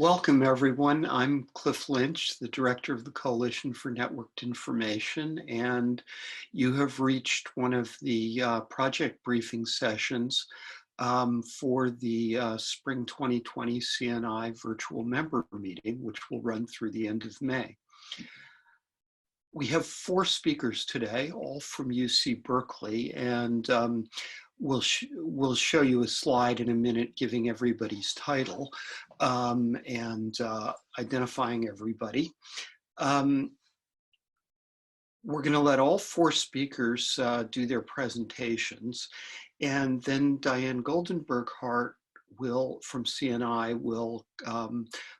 Welcome, everyone. I'm Cliff Lynch, the director of the Coalition for Networked Information, and you have reached one of the project briefing sessions for the Spring 2020 CNI virtual member meeting, which will run through the end of May. We have 4 speakers today, all from UC Berkeley, and we'll show you a slide in a minute giving everybody's title and identifying everybody. We're going to let all 4 speakers do their presentations, and then Diane Goldenberg-Hart from CNI will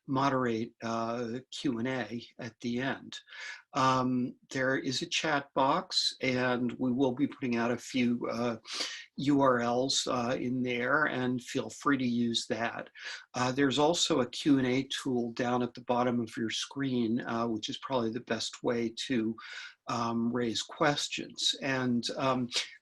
moderate Q&A at the end. There is a chat box, and we will be putting out a few URLs in there, and feel free to use that. There's also a Q&A tool down at the bottom of your screen, which is probably the best way to raise questions. And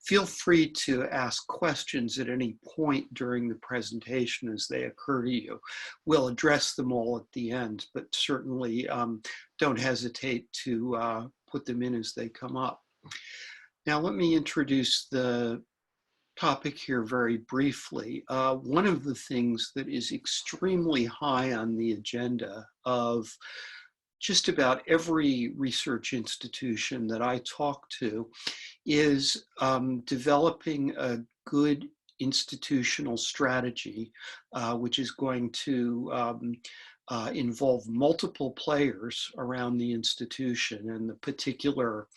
feel free to ask questions at any point during the presentation as they occur to you. We'll address them all at the end, but certainly don't hesitate to put them in as they come up. Now let me introduce the topic here very briefly. One of the things that is extremely high on the agenda of just about every research institution that I talk to is developing a good institutional strategy, which is going to involve multiple players around the institution, and the particular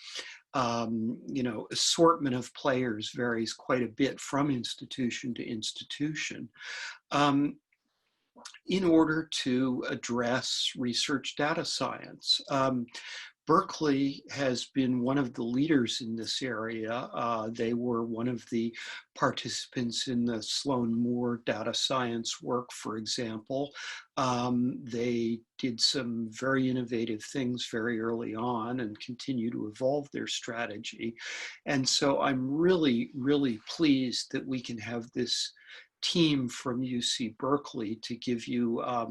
assortment of players varies quite a bit from institution to institution. In order to address research data science. Berkeley has been one of the leaders in this area. They were one of the participants in the Sloan Moore data science work, for example. They did some very innovative things very early on and continue to evolve their strategy. And so I'm really, really pleased that we can have this team from UC Berkeley to give you a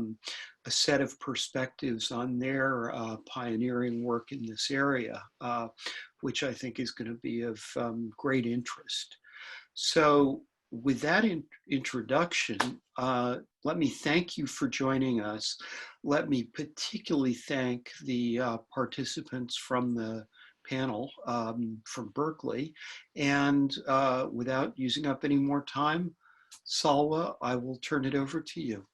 set of perspectives on their pioneering work in this area, which I think is going to be of great interest. So with that introduction, let me thank you for joining us. Let me particularly thank the participants from the panel from Berkeley. And without using up any more time, Salwa, I will turn it over to you.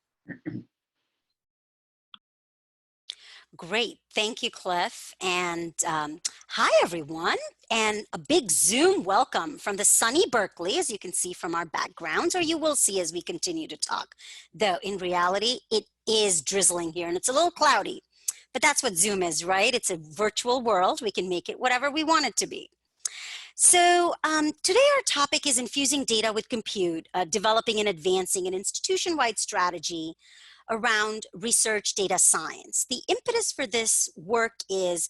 Great. Thank you, Cliff. And hi, everyone. And a big Zoom welcome from the sunny Berkeley, as you can see from our backgrounds, or you will see as we continue to talk. Though in reality, it is drizzling here and it's a little cloudy. But that's what Zoom is, right? It's a virtual world. We can make it whatever we want it to be. So today our topic is infusing data with compute, developing and advancing an institution-wide strategy around research data science. The impetus for this work is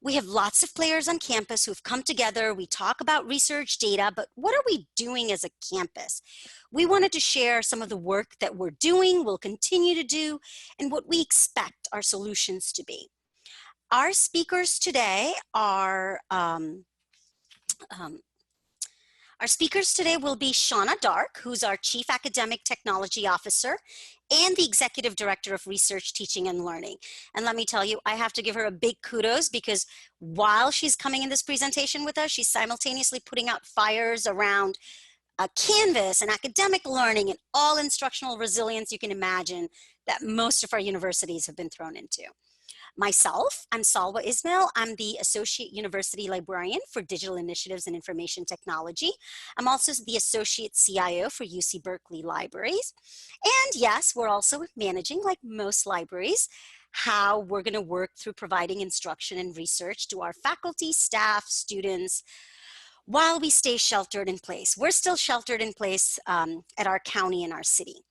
we have lots of players on campus who've come together. We talk about research data, but what are we doing as a campus? We wanted to share some of the work that we're doing, we'll continue to do, and what we expect our solutions to be. Our speakers today are will be Shawna Dark, who's our Chief Academic Technology Officer and the Executive Director of Research, Teaching, and Learning. And let me tell you, I have to give her a big kudos because while she's coming in this presentation with us, she's simultaneously putting out fires around Canvas and academic learning and all instructional resilience you can imagine that most of our universities have been thrown into. Myself, I'm Salwa Ismail. I'm the Associate University Librarian for Digital Initiatives and Information Technology. I'm also the Associate CIO for UC Berkeley Libraries. And yes, we're also managing, like most libraries, how we're going to work through providing instruction and research to our faculty, staff, students, while we stay sheltered in place. We're still sheltered in place at our county and our city.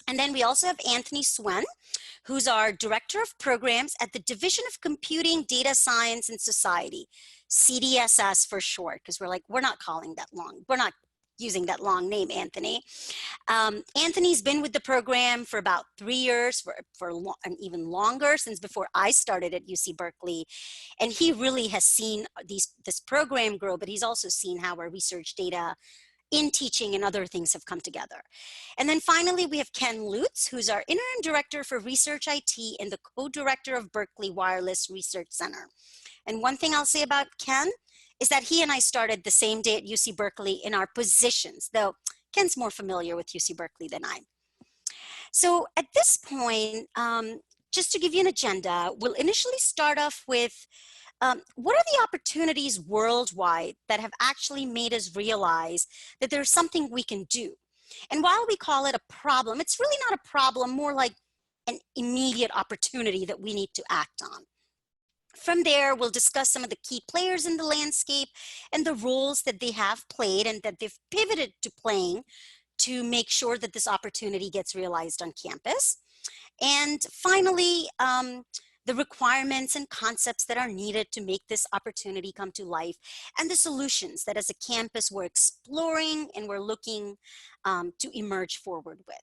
And then we also have Anthony Suen, who's our Director of Programs at the Division of Computing, Data Science, and Society, CDSS for short, because we're not calling that long. We're not using that long name, Anthony. Anthony's been with the program for about 3 years, and even longer, since before I started at UC Berkeley. And he really has seen this program grow, but he's also seen how our research data in teaching and other things have come together. And then finally, we have Ken Lutz, who's our Interim Director for Research IT and the Co-Director of Berkeley Wireless Research Center. And one thing I'll say about Ken is that he and I started the same day at UC Berkeley in our positions, though Ken's more familiar with UC Berkeley than I. So at this point, just to give you an agenda, we'll initially start off with what are the opportunities worldwide that have actually made us realize that there's something we can do? And while we call it a problem, it's really not a problem, more like an immediate opportunity that we need to act on. From there, we'll discuss some of the key players in the landscape and the roles that they have played and that they've pivoted to playing to make sure that this opportunity gets realized on campus. And finally, the requirements and concepts that are needed to make this opportunity come to life, and the solutions that as a campus we're exploring and we're looking to emerge forward with.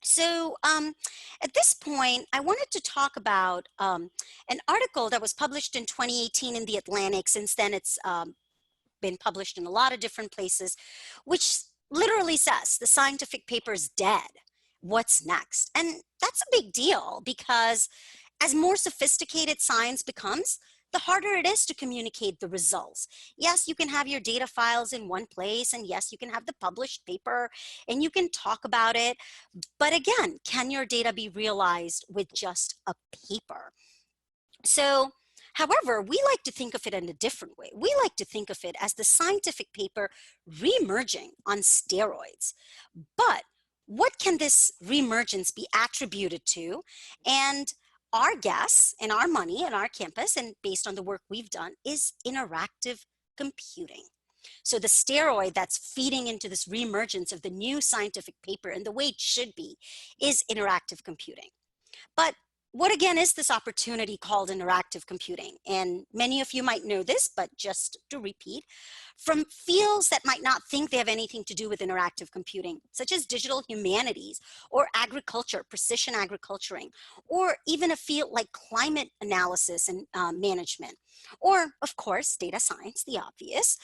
So at this point, I wanted to talk about an article that was published in 2018 in The Atlantic. Since then, it's been published in a lot of different places, which literally says the scientific paper is dead. What's next? And that's a big deal, because as more sophisticated science becomes, the harder it is to communicate the results. Yes, you can have your data files in one place, and yes, you can have the published paper, and you can talk about it. But again, can your data be realized with just a paper? So, however, we like to think of it in a different way. We like to think of it as the scientific paper reemerging on steroids. But what can this reemergence be attributed to? And our guess and our money and our campus, and based on the work we've done, is interactive computing. So the steroid that's feeding into this reemergence of the new scientific paper, and the way it should be, is interactive computing. But what again is this opportunity called interactive computing? And many of you might know this, but just to repeat, from fields that might not think they have anything to do with interactive computing, such as digital humanities or agriculture, precision agriculturing, or even a field like climate analysis and management, or of course, data science, the obvious.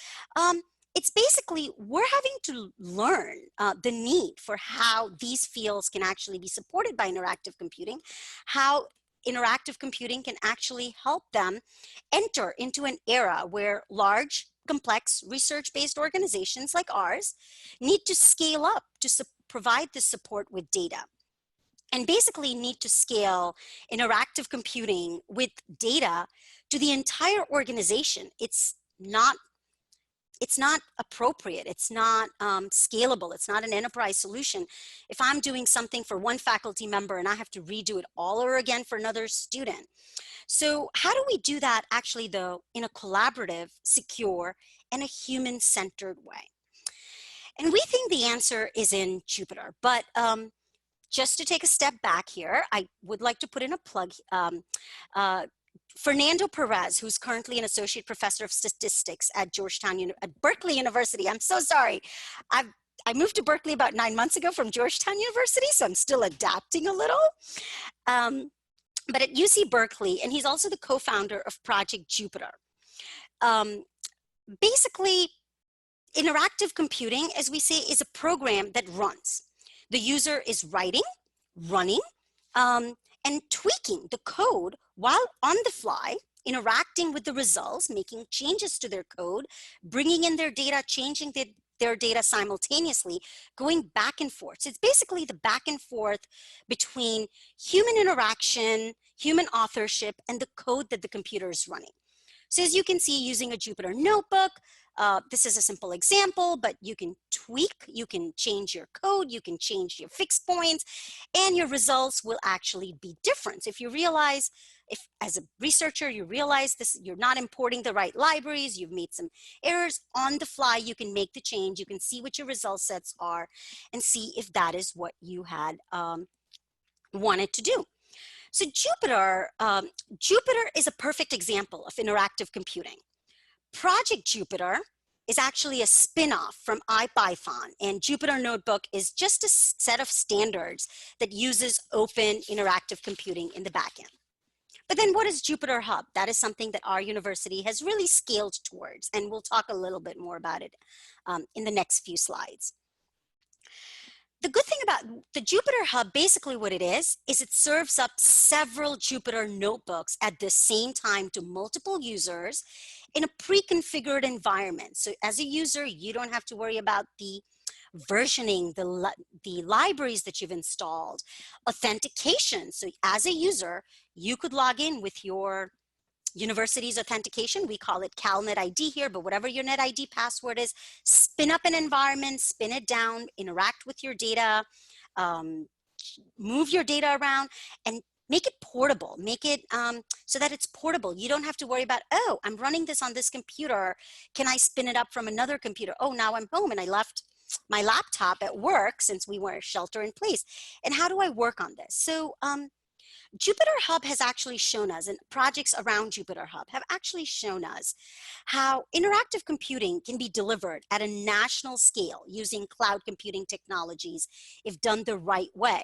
It's basically, we're having to learn the need for how these fields can actually be supported by interactive computing, how interactive computing can actually help them enter into an era where large, complex, research-based organizations like ours need to scale up to provide this support with data. And basically need to scale interactive computing with data to the entire organization. It's not appropriate. It's not scalable. It's not an enterprise solution. If I'm doing something for one faculty member and I have to redo it all over again for another student. So how do we do that actually, though, in a collaborative, secure, and a human-centered way? And we think the answer is in Jupyter. But just to take a step back here, I would like to put in a plug. Fernando Perez, who's currently an associate professor of statistics at Berkeley University. I'm so sorry. I moved to Berkeley about 9 months ago from Georgetown University, so I'm still adapting a little. But at UC Berkeley, and he's also the co-founder of Project Jupyter. Basically, interactive computing, as we say, is a program that runs. The user is writing, running, and tweaking the code while on the fly, interacting with the results, making changes to their code, bringing in their data, changing their data simultaneously, going back and forth. So it's basically the back and forth between human interaction, human authorship, and the code that the computer is running. So as you can see, using a Jupyter notebook, this is a simple example, but you can tweak, you can change your code, you can change your fixed points, and your results will actually be different. If you realize, if as a researcher, you realize this, you're not importing the right libraries, you've made some errors, on the fly, you can make the change, you can see what your result sets are, and see if that is what you had wanted to do. So Jupyter is a perfect example of interactive computing. Project Jupyter is actually a spin-off from IPython, and Jupyter Notebook is just a set of standards that uses open interactive computing in the backend. But then what is Jupyter Hub? That is something that our university has really scaled towards, and we'll talk a little bit more about it in the next few slides. The good thing about the Jupyter Hub, basically what it is it serves up several Jupyter notebooks at the same time to multiple users in a pre-configured environment. So as a user, you don't have to worry about the versioning, the libraries that you've installed, authentication. So as a user, you could log in with your university's authentication. We call it CalNet ID here, but whatever your net ID password is, spin up an environment, spin it down, interact with your data, move your data around, and make it portable. Make it so that it's portable. You don't have to worry about, oh, I'm running this on this computer. Can I spin it up from another computer? Oh, now I'm home and I left my laptop at work since we were shelter in place. And how do I work on this? So Jupyter Hub has actually shown us, and projects around Jupyter Hub have actually shown us how interactive computing can be delivered at a national scale using cloud computing technologies if done the right way,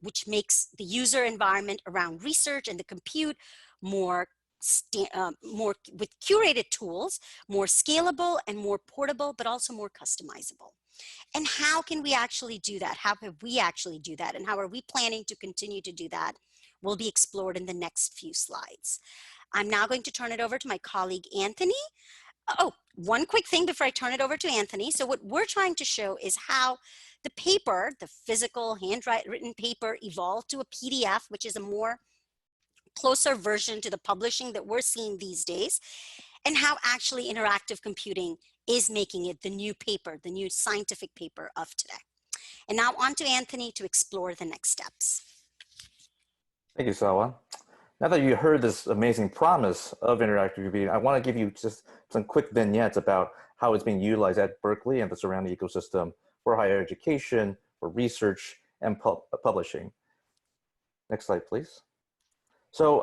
which makes the user environment around research and the compute more with curated tools, more scalable and more portable, but also more customizable. And how can we actually do that? How have we actually do that? And how are we planning to continue to do that? Will be explored in the next few slides. I'm now going to turn it over to my colleague, Anthony. Oh, one quick thing before I turn it over to Anthony. So what we're trying to show is how the paper, the physical handwritten paper, evolved to a PDF, which is a more closer version to the publishing that we're seeing these days, and how actually interactive computing is making it the new paper, the new scientific paper of today. And now on to Anthony to explore the next steps. Thank you, Salwa. Now that you heard this amazing promise of interactive computing, I want to give you just some quick vignettes about how it's being utilized at Berkeley and the surrounding ecosystem for higher education, for research, and publishing. Next slide, please. So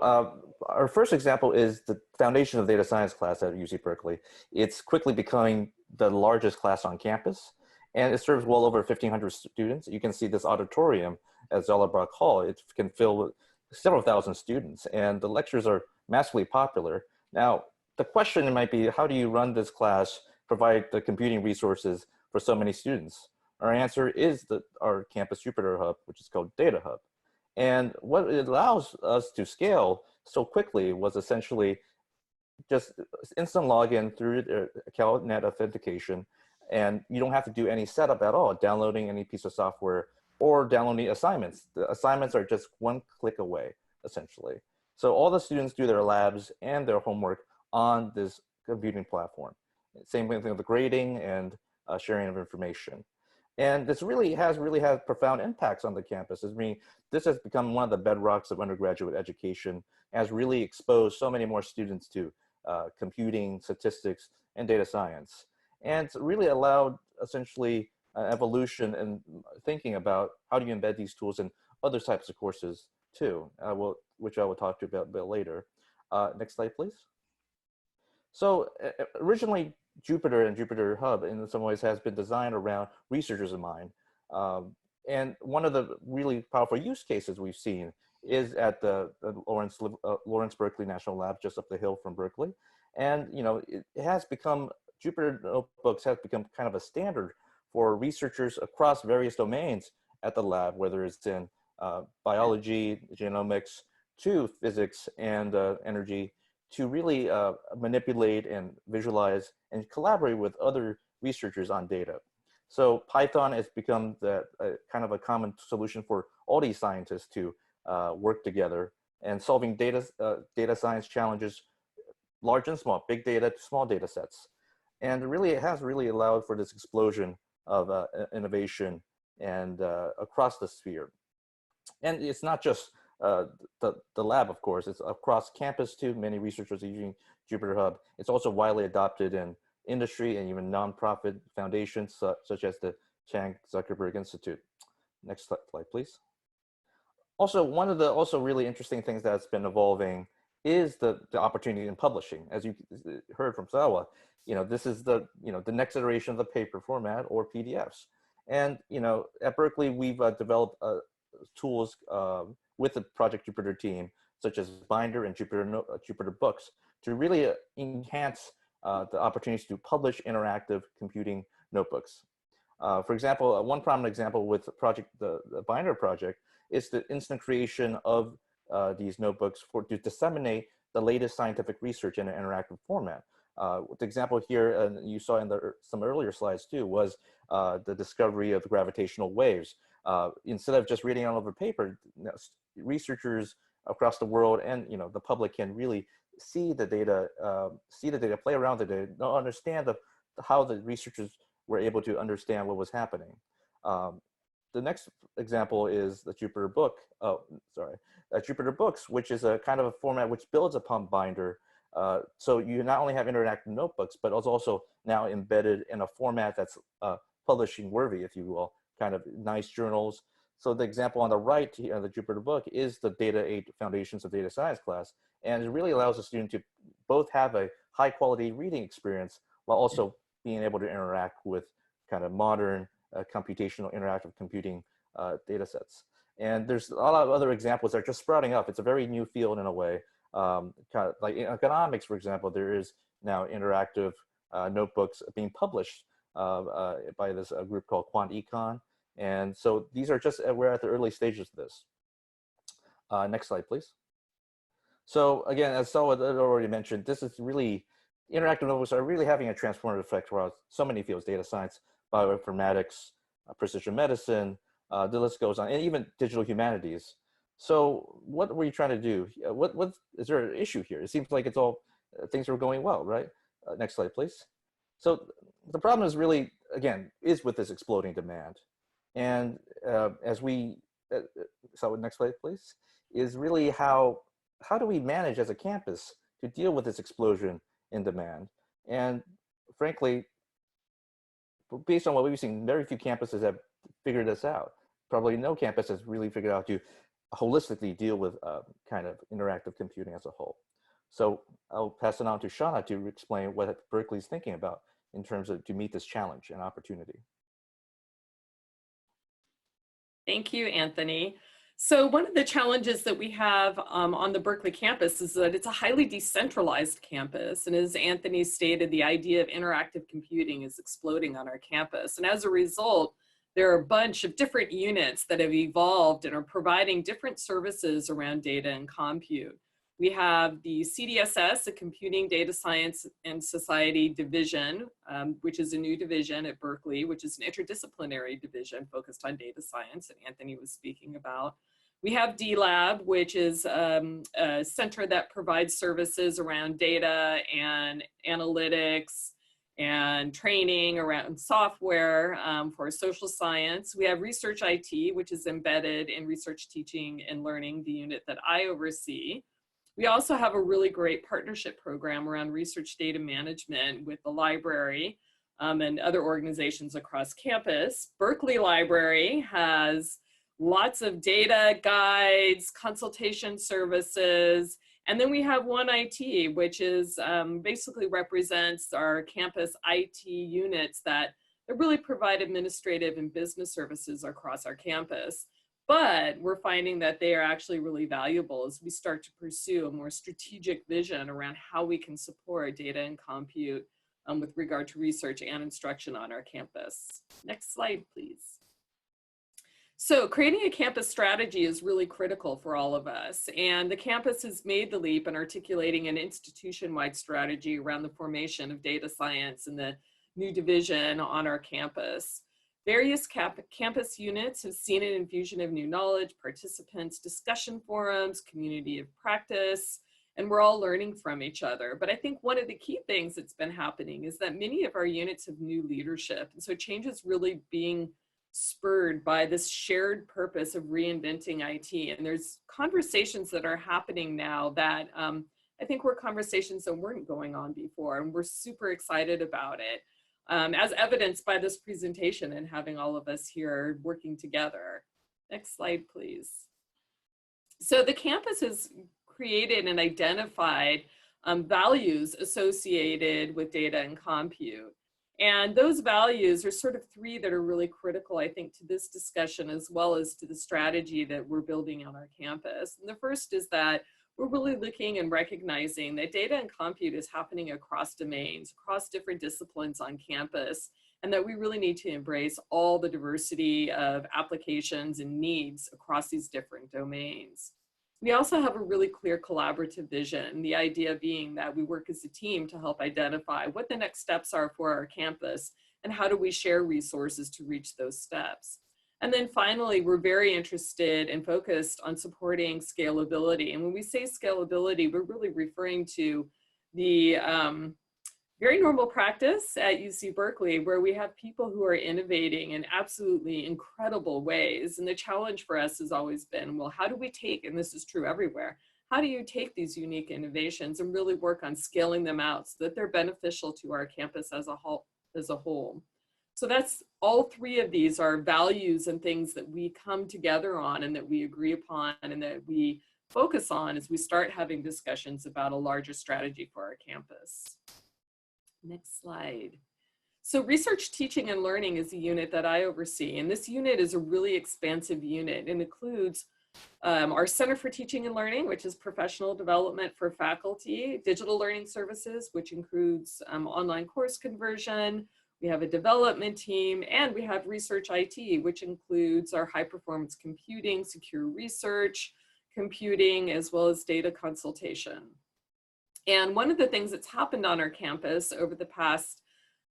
our first example is the Foundation of Data Science class at UC Berkeley. It's quickly becoming the largest class on campus, and it serves well over 1,500 students. You can see this auditorium at Salwa Dark Hall. It can fill several thousand students, and the lectures are massively popular. Now, the question might be, how do you run this class, provide the computing resources for so many students? Our answer is our campus Jupyter Hub, which is called Data Hub. And what it allows us to scale so quickly was essentially just instant login through the CalNet authentication. And you don't have to do any setup at all, downloading any piece of software or downloading assignments. The assignments are just one click away, essentially. So all the students do their labs and their homework on this computing platform. Same thing with the grading and sharing of information. And this really has profound impacts on the campus. I mean, this has become one of the bedrocks of undergraduate education, has really exposed so many more students to computing, statistics, and data science. And it's really allowed essentially evolution and thinking about how do you embed these tools in other types of courses too, which I will talk to you about a bit later. Next slide, please. So originally, Jupyter and Jupyter Hub in some ways has been designed around researchers in mind. And one of the really powerful use cases we've seen is at the Lawrence Berkeley National Lab just up the hill from Berkeley. And it has become, Jupyter Notebooks has become kind of a standard for researchers across various domains at the lab, whether it's in biology, genomics, to physics and energy, to really manipulate and visualize and collaborate with other researchers on data. So Python has become kind of a common solution for all these scientists to work together and solving data science challenges, large and small, big data to small data sets. And it has really allowed for this explosion of innovation and across the sphere. And it's not just the lab, of course, it's across campus too. Many researchers are using Jupyter Hub. It's also widely adopted in industry and even nonprofit foundations such as the Chan Zuckerberg Institute. Next slide, please. Also, one of the really interesting things that's been evolving is the opportunity in publishing. As you heard from Salwa, this is the next iteration of the paper format or PDFs. And at Berkeley, we've developed tools with the Project Jupyter team, such as Binder and Jupyter Books, to really enhance the opportunities to publish interactive computing notebooks. For example, one prominent example with the Binder project is the instant creation of these notebooks to disseminate the latest scientific research in an interactive format. The example here, and you saw in some earlier slides too, was the discovery of gravitational waves. Instead of just reading on over paper, researchers across the world and the public can really see the data, play around the data, understand how the researchers were able to understand what was happening. The next example is the Jupyter Book. Jupyter Books, which is a kind of a format which builds upon Binder. So you not only have interactive notebooks, but it's also now embedded in a format that's publishing worthy, if you will, kind of nice journals. So the example on the right here, the Jupyter Book, is the Data 8 Foundations of Data Science class. And it really allows a student to both have a high quality reading experience while also being able to interact with kind of modern computational interactive computing data sets. And there's a lot of other examples that are just sprouting up. It's a very new field in a way. Kind of like in economics, for example, there is now interactive notebooks being published by this group called QuantEcon. And so these are just, we're at the early stages of this. Next slide, please. So again, as Salwa already mentioned, this is really, interactive notebooks are really having a transformative effect across so many fields: data science, bioinformatics, precision medicine, the list goes on, and even digital humanities. So what were you trying to do? What is there an issue here? It seems like it's all, things are going well, right? Next slide, please. So the problem is really, again, is with this exploding demand. And as we, so next slide, please, is really how do we manage as a campus to deal with this explosion in demand? And frankly, based on what we've seen, very few campuses have figured this out. Probably no campus has really figured out to holistically deal with kind of interactive computing as a whole. So I'll pass it on to Shawna to explain what Berkeley's thinking about in terms of to meet this challenge and opportunity. Thank you, Anthony. So one of the challenges that we have on the Berkeley campus is that it's a highly decentralized campus. And as Anthony stated, the idea of interactive computing is exploding on our campus. And as a result, there are a bunch of different units that have evolved and are providing different services around data and compute. We have the CDSS, the Computing, Data Science, and Society Division, which is a new division at Berkeley, which is an interdisciplinary division focused on data science that Anthony was speaking about. We have DLab, which is a center that provides services around data and analytics and training around software for social science. We have Research IT, which is embedded in research teaching and learning, the unit that I oversee. We also have a really great partnership program around research data management with the library and other organizations across campus. Berkeley Library has lots of data guides, consultation services, and then we have One IT, which is basically represents our campus IT units that really provide administrative and business services across our campus. But we're finding that they are actually really valuable as we start to pursue a more strategic vision around how we can support data and compute with regard to research and instruction on our campus. Next slide, please. So creating a campus strategy is really critical for all of us. And the campus has made the leap in articulating an institution-wide strategy around the formation of data science and the new division on our campus. Various campus units have seen an infusion of new knowledge, participants, discussion forums, community of practice, and we're all learning from each other. But I think one of the key things that's been happening is that many of our units have new leadership. And so change is really being spurred by this shared purpose of reinventing IT. And there's conversations that are happening now that I think were conversations that weren't going on before, and we're super excited about it. As evidenced by this presentation and having all of us here working together. Next slide, please. So the campus has created and identified values associated with data and compute. And those values are sort of three that are really critical, I think, to this discussion as well as to the strategy that we're building on our campus. And the first is that we're really looking and recognizing that data and compute is happening across domains, across different disciplines on campus, and that we really need to embrace all the diversity of applications and needs across these different domains. We also have a really clear collaborative vision, the idea being that we work as a team to help identify what the next steps are for our campus and how do we share resources to reach those steps. And then finally, we're very interested and focused on supporting scalability. And when we say scalability, we're really referring to the very normal practice at UC Berkeley, where we have people who are innovating in absolutely incredible ways. And the challenge for us has always been, well, how do we take, and this is true everywhere, how do you take these unique innovations and really work on scaling them out so that they're beneficial to our campus as a whole? So that's, all three of these are values and things that we come together on and that we agree upon and that we focus on as we start having discussions about a larger strategy for our campus. Next slide. So research, teaching, and learning is a unit that I oversee, and this unit is a really expansive unit and includes our Center for Teaching and Learning, which is professional development for faculty, digital learning services, which includes online course conversion. We have a development team, and we have research IT, which includes our high performance computing, secure research, computing, as well as data consultation. And one of the things that's happened on our campus over the past,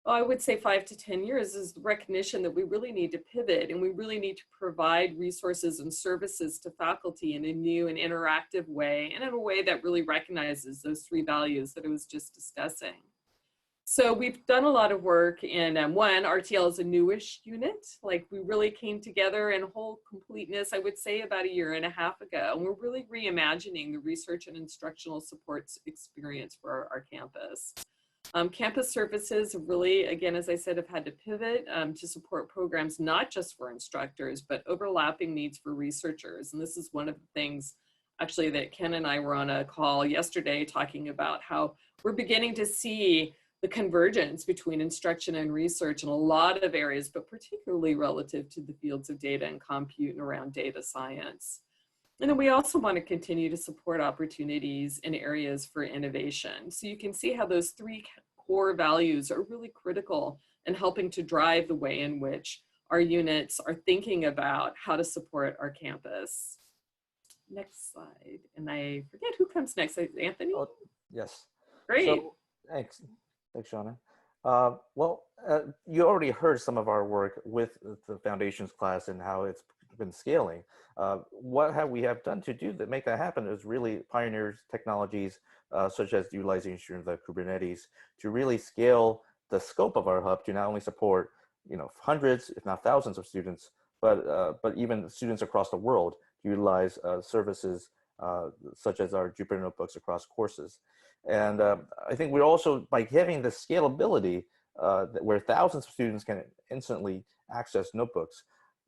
I would say 5 to 10 years, is the recognition that we really need to pivot and we really need to provide resources and services to faculty in a new and interactive way, and in a way that really recognizes those three values that I was just discussing. So we've done a lot of work in, one, RTL is a newish unit. Like, we really came together in whole completeness, I would say, about 1.5 years ago. And we're really reimagining the research and instructional supports experience for our campus. Campus services have really, again, as I said, have had to pivot to support programs, not just for instructors, but overlapping needs for researchers. And this is one of the things, actually, that Ken and I were on a call yesterday talking about how we're beginning to see the convergence between instruction and research in a lot of areas, but particularly relative to the fields of data and compute and around data science. And then we also want to continue to support opportunities in areas for innovation. So you can see how those three core values are really critical in helping to drive the way in which our units are thinking about how to support our campus. Next slide. And I forget who comes next. Anthony? Oh, yes. Great. So, thanks. Thanks, Shawna. You already heard some of our work with the foundations class and how it's been scaling. What we have done to make that happen is really pioneer technologies such as the utilization of the Kubernetes to really scale the scope of our hub to not only support hundreds, if not thousands of students, but even students across the world to utilize services such as our Jupyter notebooks across courses. And I think we're also, by having the scalability where thousands of students can instantly access notebooks,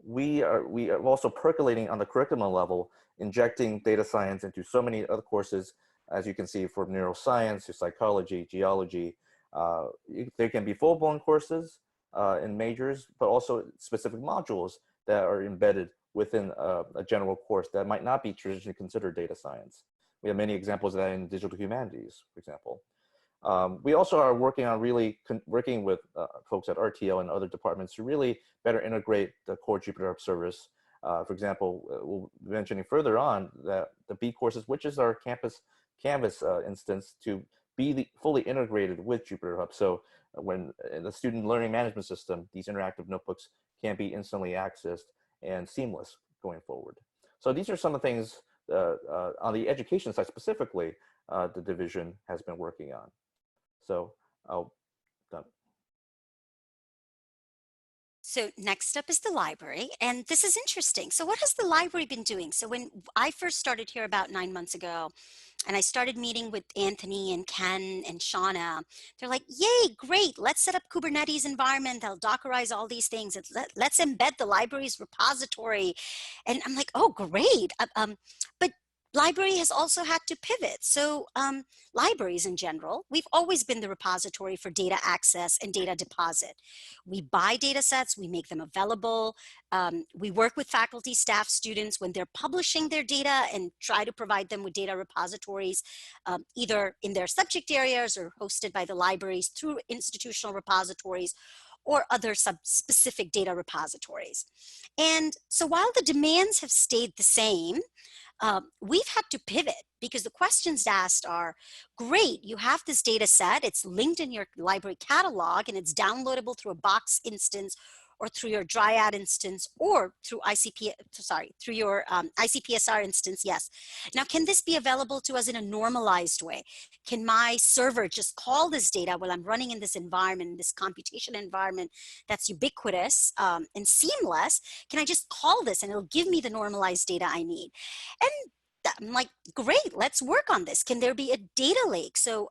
we are also percolating on the curriculum level, injecting data science into so many other courses, as you can see, from neuroscience to psychology, geology. There can be full-blown courses in majors, but also specific modules that are embedded within a general course that might not be traditionally considered data science. We have many examples of that in digital humanities, for example. We also are working on working with folks at RTL and other departments to really better integrate the core Jupyter Hub service. For example, we'll be mentioning further on that the B courses, which is our campus Canvas instance, to be fully integrated with Jupyter Hub. So when in the student learning management system, these interactive notebooks can be instantly accessed and seamless going forward. So these are some of the things on the education side specifically, the division has been working on. So done. So next up is the library, and this is interesting. So what has the library been doing? So when I first started here about 9 months ago, and I started meeting with Anthony and Ken and Shawna, they're like, yay, great, let's set up Kubernetes environment, I'll Dockerize all these things, let's embed the library's repository. And I'm like, oh, great. But Library has also had to pivot. So libraries in general, we've always been the repository for data access and data deposit. We buy data sets, we make them available. We work with faculty, staff, students when they're publishing their data and try to provide them with data repositories, either in their subject areas or hosted by the libraries through institutional repositories or other specific data repositories. And so while the demands have stayed the same, we've had to pivot because the questions asked are, great, you have this data set, it's linked in your library catalog and it's downloadable through a box instance or through your Dryad instance or through through your ICPSR instance, yes. Now, can this be available to us in a normalized way? Can my server just call this data while I'm running in this environment, this computation environment that's ubiquitous and seamless? Can I just call this and it'll give me the normalized data I need? And I'm like, great, let's work on this. Can there be a data lake? So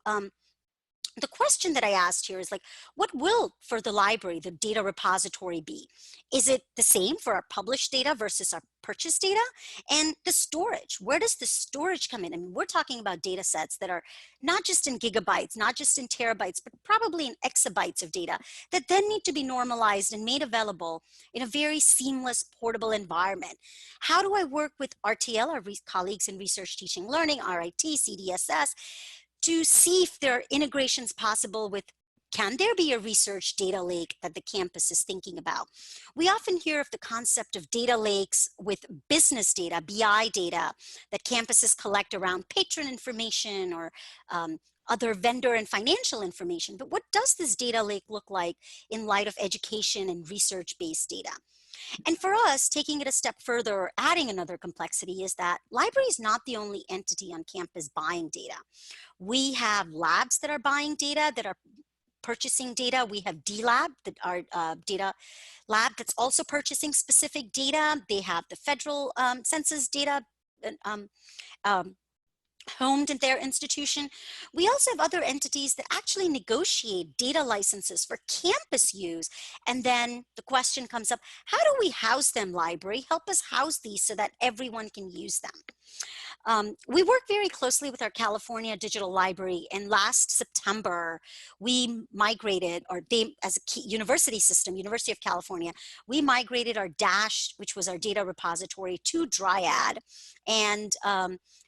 the question that I asked here is like, what will for the library, the data repository be? Is it the same for our published data versus our purchased data? And the storage, where does the storage come in? I mean, we're talking about data sets that are not just in gigabytes, not just in terabytes, but probably in exabytes of data that then need to be normalized and made available in a very seamless, portable environment. How do I work with RTL, our colleagues in research, teaching, learning, RIT, CDSS, to see if there are integrations possible with, can there be a research data lake that the campus is thinking about? We often hear of the concept of data lakes with business data, BI data, that campuses collect around patron information or other vendor and financial information. But what does this data lake look like in light of education and research-based data? And for us, taking it a step further or adding another complexity is that library is not the only entity on campus buying data. We have labs that are buying data, that are purchasing data. We have D-Lab, that our data lab that's also purchasing specific data. They have the federal census data homed in their institution. We also have other entities that actually negotiate data licenses for campus use. And then the question comes up, how do we house them, library? Help us house these so that everyone can use them. We work very closely with our California Digital Library, and last September, we migrated, or they, as a key university system, University of California, we migrated our DASH, which was our data repository, to Dryad. And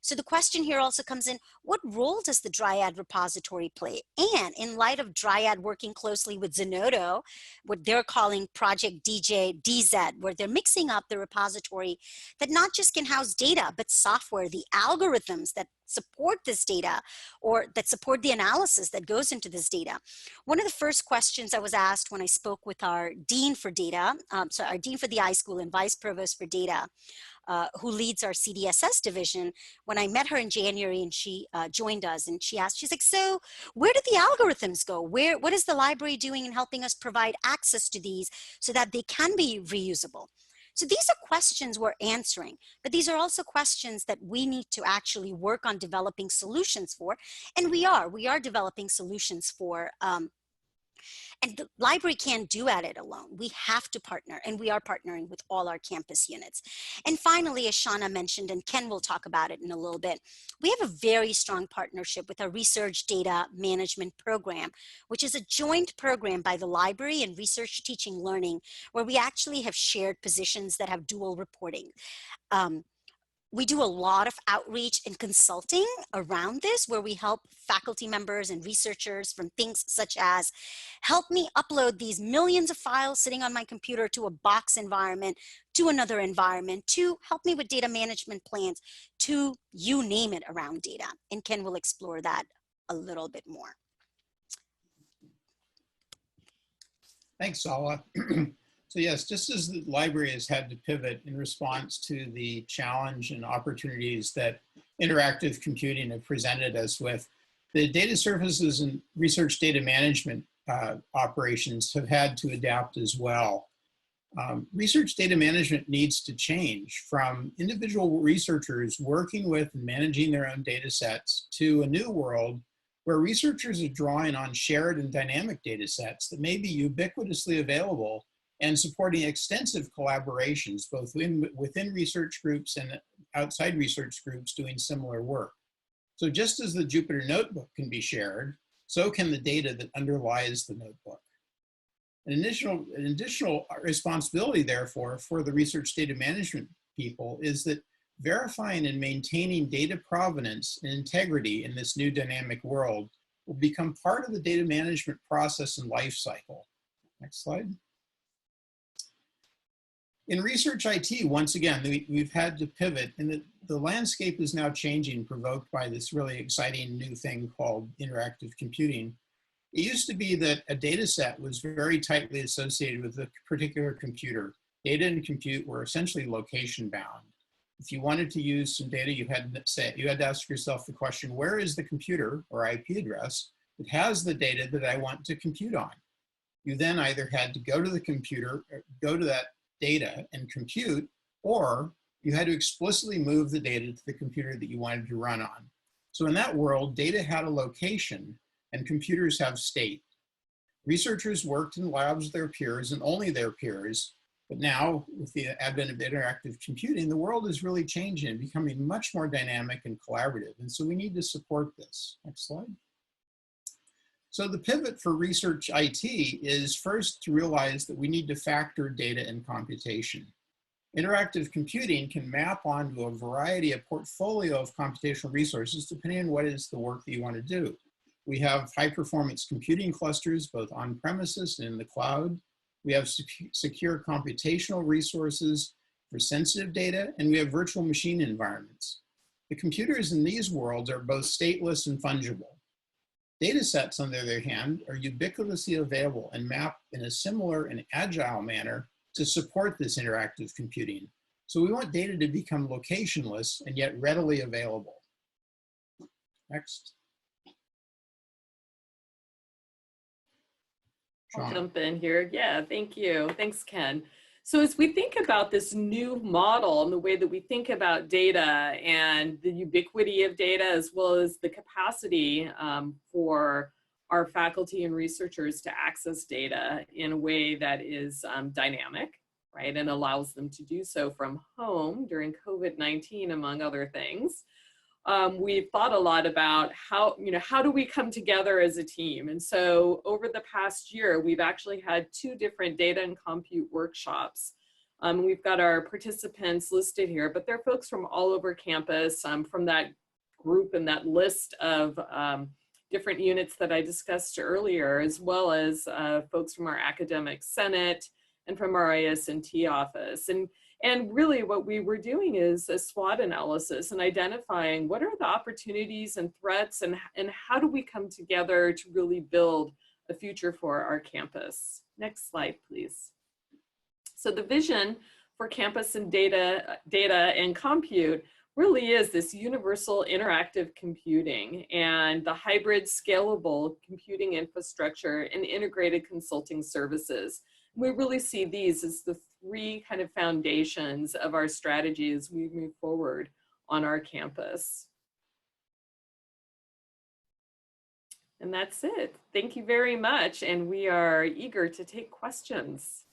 so the question here also comes in, what role does the Dryad repository play? And in light of Dryad working closely with Zenodo, what they're calling Project DZ, where they're mixing up the repository that not just can house data, but software, the algorithms that support this data or that support the analysis that goes into this data. One of the first questions I was asked when I spoke with our Dean for Data, so our Dean for the iSchool and Vice Provost for Data, who leads our CDSS division, when I met her in January and she joined us, and she asked, she's like, so where did the algorithms go? What is the library doing in helping us provide access to these so that they can be reusable? So these are questions we're answering, but these are also questions that we need to actually work on developing solutions for, and we are developing solutions for. And the library can't do at it alone. We have to partner, and we are partnering with all our campus units. And finally, as Shawna mentioned, and Ken will talk about it in a little bit, we have a very strong partnership with our Research Data Management Program, which is a joint program by the library and Research Teaching Learning, where we actually have shared positions that have dual reporting. We do a lot of outreach and consulting around this, where we help faculty members and researchers from things such as, help me upload these millions of files sitting on my computer to a box environment, to another environment, to help me with data management plans, to you name it around data. And Ken will explore that a little bit more. Thanks, Salwa. So yes, just as the library has had to pivot in response to the challenge and opportunities that interactive computing have presented us with, the data services and research data management operations have had to adapt as well. Research data management needs to change from individual researchers working with and managing their own data sets to a new world where researchers are drawing on shared and dynamic data sets that may be ubiquitously available and supporting extensive collaborations, both within research groups and outside research groups doing similar work. So just as the Jupyter Notebook can be shared, so can the data that underlies the notebook. An additional responsibility, therefore, for the research data management people is that verifying and maintaining data provenance and integrity in this new dynamic world will become part of the data management process and life cycle. Next slide. In research IT, once again, we've had to pivot, and the landscape is now changing, provoked by this really exciting new thing called interactive computing. It used to be that a data set was very tightly associated with a particular computer. Data and compute were essentially location bound. If you wanted to use some data, you had to ask yourself the question, where is the computer or IP address that has the data that I want to compute on? You then either had to go to the computer, go to that data and compute, or you had to explicitly move the data to the computer that you wanted to run on. So in that world, data had a location and computers have state. Researchers worked in labs with their peers and only their peers. But now, with the advent of interactive computing, the world is really changing and becoming much more dynamic and collaborative. And so we need to support this. Next slide. So the pivot for research IT is first to realize that we need to factor data and computation. Interactive computing can map onto a variety of portfolio of computational resources depending on what is the work that you want to do. We have high performance computing clusters, both on premises and in the cloud. We have secure computational resources for sensitive data, and we have virtual machine environments. The computers in these worlds are both stateless and fungible. Data sets, on the other hand, are ubiquitously available and map in a similar and agile manner to support this interactive computing. So we want data to become locationless and yet readily available. Next. I'll jump in here. Yeah, thank you. Thanks, Ken. So as we think about this new model and the way that we think about data and the ubiquity of data, as well as the capacity for our faculty and researchers to access data in a way that is dynamic, right, and allows them to do so from home during COVID-19, among other things. We've thought a lot about how do we come together as a team? And so over the past year, we've actually had 2 different data and compute workshops. We've got our participants listed here, but they're folks from all over campus, from that group and that list of different units that I discussed earlier, as well as folks from our academic senate and from our IS&T office. And really what we were doing is a SWOT analysis and identifying what are the opportunities and threats and how do we come together to really build a future for our campus. Next slide, please. So the vision for campus and data and compute really is this universal interactive computing and the hybrid scalable computing infrastructure and integrated consulting services. We really see these as the 3 kind of foundations of our strategy as we move forward on our campus. And that's it. Thank you very much. And we are eager to take questions.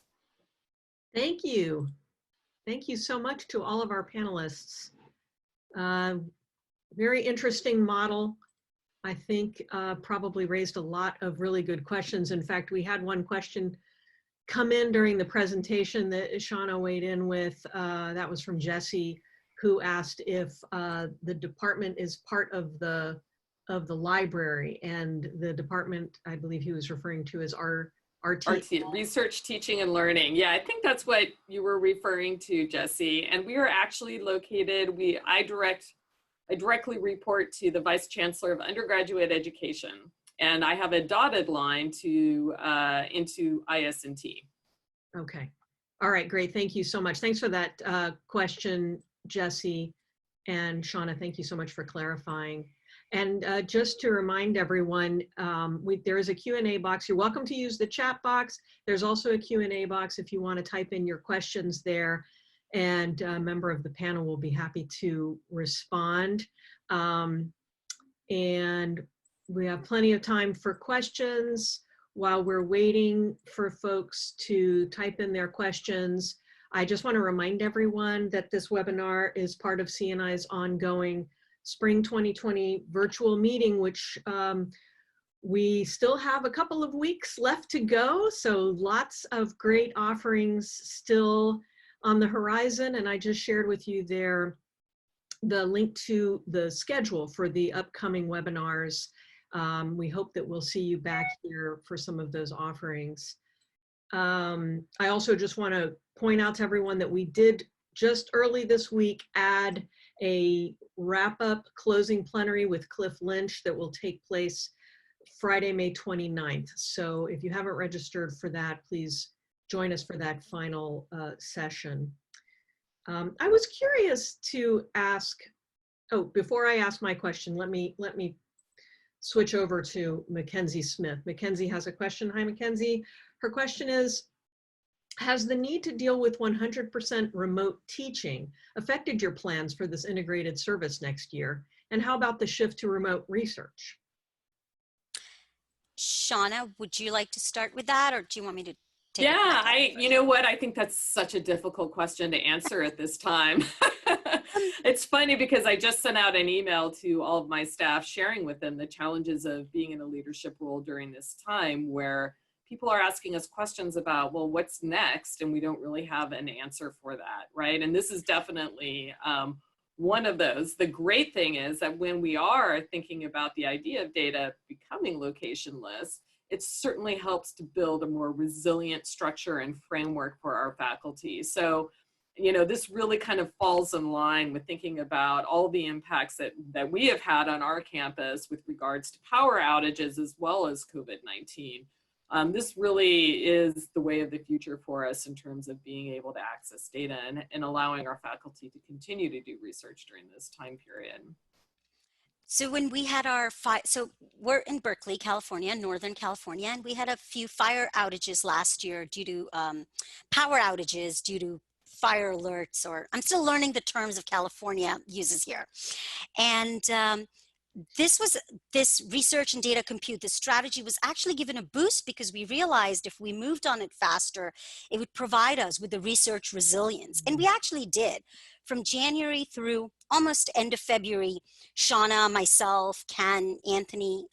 Thank you. Thank you so much to all of our panelists. Very interesting model. I think probably raised a lot of really good questions. In fact, we had one question come in during the presentation that Shawna weighed in with. That was from Jesse, who asked if the department is part of the library, and the department I believe he was referring to as RT. Research, Teaching, and Learning. Yeah, I think that's what you were referring to, Jesse. And we are actually located, I directly report to the Vice Chancellor of Undergraduate Education. And I have a dotted line to into IS&T. Okay. All right, great. Thank you so much. Thanks for that question, Jesse. And Shawna, thank you so much for clarifying. And just to remind everyone, there is a Q&A box. You're welcome to use the chat box. There's also a Q&A box if you want to type in your questions there. And a member of the panel will be happy to respond. And we have plenty of time for questions. While we're waiting for folks to type in their questions, I just want to remind everyone that this webinar is part of CNI's ongoing Spring 2020 virtual meeting, which we still have a couple of weeks left to go. So lots of great offerings still on the horizon. And I just shared with you there the link to the schedule for the upcoming webinars. We hope that we'll see you back here for some of those offerings. I also just want to point out to everyone that we did just early this week add a wrap-up closing plenary with Cliff Lynch that will take place Friday, May 29th. So if you haven't registered for that, please join us for that final session. I was curious to ask, oh, before I ask my question, let me switch over to Mackenzie Smith. Mackenzie has a question. Hi, Mackenzie. Her question is, has the need to deal with 100% remote teaching affected your plans for this integrated service next year? And how about the shift to remote research? Shawna, would you like to start with that, or do you want me to take it? Yeah, you know what? I think that's such a difficult question to answer at this time. It's funny because I just sent out an email to all of my staff sharing with them the challenges of being in a leadership role during this time, where people are asking us questions about, well, what's next? And we don't really have an answer for that, right? And this is definitely one of those. The great thing is that when we are thinking about the idea of data becoming locationless, it certainly helps to build a more resilient structure and framework for our faculty. So, you know, this really kind of falls in line with thinking about all the impacts that we have had on our campus with regards to power outages as well as COVID-19. This really is the way of the future for us in terms of being able to access data and allowing our faculty to continue to do research during this time period. So when we had our so we're in Berkeley, California, Northern California, and we had a few fire outages last year due to power outages due to fire alerts, or I'm still learning the terms of California uses here. And this research and data compute, this strategy was actually given a boost because we realized if we moved on it faster, it would provide us with the research resilience. And we actually did. From January through almost end of February, Shawna, myself, Ken, Anthony,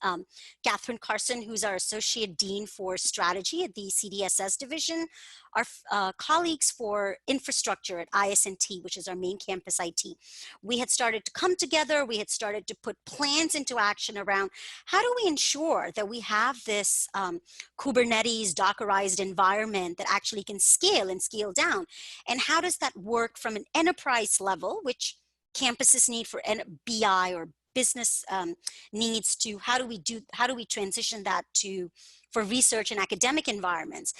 Catherine Carson, who's our Associate Dean for Strategy at the CDSS division, our colleagues for infrastructure at IS&T, which is our main campus IT. We had started to come together. We had started to put plans into action around how do we ensure that we have this Kubernetes Dockerized environment that actually can scale and scale down. And how does that work from an enterprise level, which campuses need for BI or business needs, to how do we transition that to for research and academic environments.